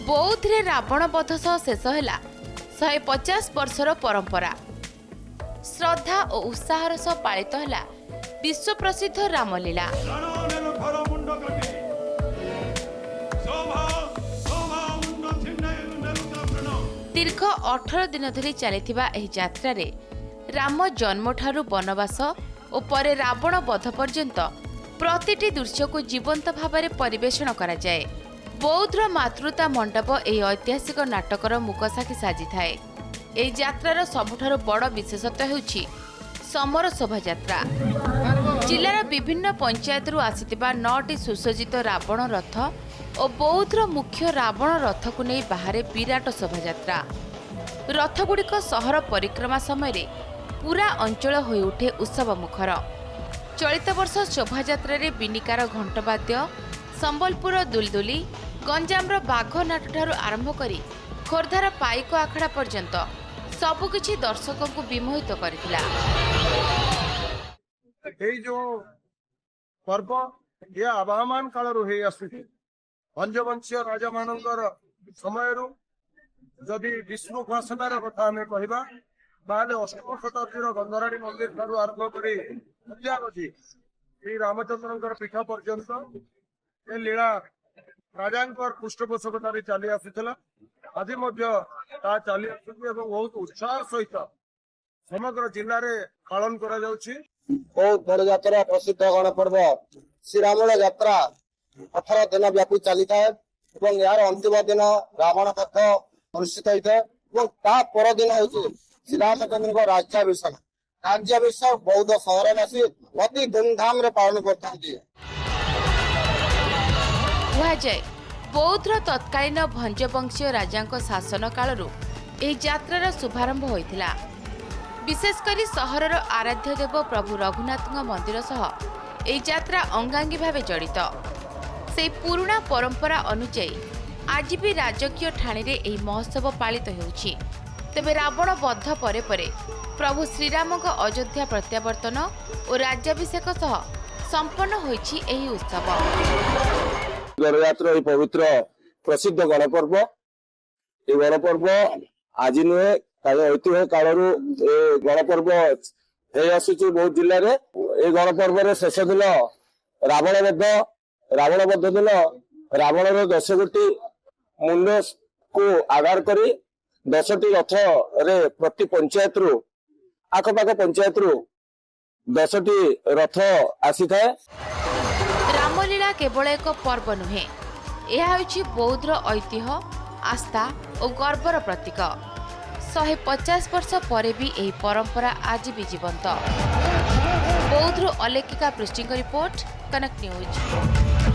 बौद्धरे रावण बध सह शेष है 150 वर्षर परंपरा। श्रद्धा और उत्साहर सह पालित है विश्व प्रसिद्ध रामलीला। दीर्घ 18 दिन धरी चलिथिबा एही यात्रा रे राम जन्म ठारू वनवास और परे रावण वध पर्यंत प्रतिटी दृश्य को जीवंत भाव में परिवेषण करा जाए। बौद्धर मातृता मंडप एही ऐतिहासिक नाटकर मुकसाखी साजी थाए। एही यात्रार सबुठारु बड़ विशेषत्व हेउछि समर शोभायात्रा। जिलार विभिन्न पंचायतरू आसिथिबा 9टी सुसज्जित रावण रथ और बौद्धर मुख्य रावण रथ को नहीं बाहर विराट शोभायात्रा। रथगुड़िक सहर परिक्रमा समय पूरा अंचल होई उठे उत्सव मुखर। चलित वर्ष शोभायात्रा रे बिनिकार घंटवाद्य, संबलपुर दुलदुली, गंजामर बाघ नाट ठारू आरंभ करी खोर्धार पाइक आखड़ा पर्यंत सबुकिछि दर्शकों को विमोहित करथिला। जो पर्व ये आवाहमान काल रही आसुची भंजवंशीय राजा मानकर समय जदि विष्णु उपासनार कथा आम कहवा ताले 8म शताब्दीर गंधराणी मंदिर ठारू आरंभ करी अद्यावधि श्री रामचंद्र पीठ पर्यंत ये लीला राजांकर पृष्ठपोषकतार चली आसुला। आज चली आसुची बहुत उत्साह सहित समग्र जिले में पालन करा जाउछि। बहुत बड़ यात्रा प्रसिद्ध गणपर्व श्रीरामल यात्रा 18 दिन व्यापी चली था। यार अंतिम दिन रावण वध अनुष्ठित होता है। पर दिन हूँ श्रीरामचंद्र राज्याभिषेक। राज्याभिषेक बौद्ध सहरवासी अति धूमधाम रे पालन करते। बौद्धर तत्कालीन भंजवंशीय राजा शासन कालरू एही यात्रार शुभारंभ होइथिला। विशेषकर सहरर आराध्य देव प्रभु रघुनाथ मंदिर सह एही यात्रा अंगांगी भावे जड़ित। से पुराणा परंपरा अनुଯାयी आज भी राजकीय ठाणी रे एही महोत्सव पालित हेउछि। तेबे रावण वध परे परे प्रभु श्रीराम अयोध्या प्रत्यावर्तन और राज्याभिषेक सह संपन्न होइछि एही उत्सव। गणयात्रा पवित्र प्रसिद्ध गणपर्व। ये गणपर्व आज नुहे ऐतिह्य कालू गणपर्व आसूची बहुत जिले में। ये गणपर्व शेष दिन रावण वध दिन रावण 10 गोटी मुंड को आधार कर 10टी रथ रे प्रति पंचायत रु आखपाख पंचायत रु 10टी रथ आसी थाए। रामलीला केवल एक पर्व नुहे, यह होछि बौद्धर ऐतिह्य, आस्था और गर्वर प्रतीक। 150 वर्ष परे भी यही परंपरा आज भी जीवंत। बौद्धर अलेखिका पृष्टिक रिपोर्ट, कनेक्ट न्यूज।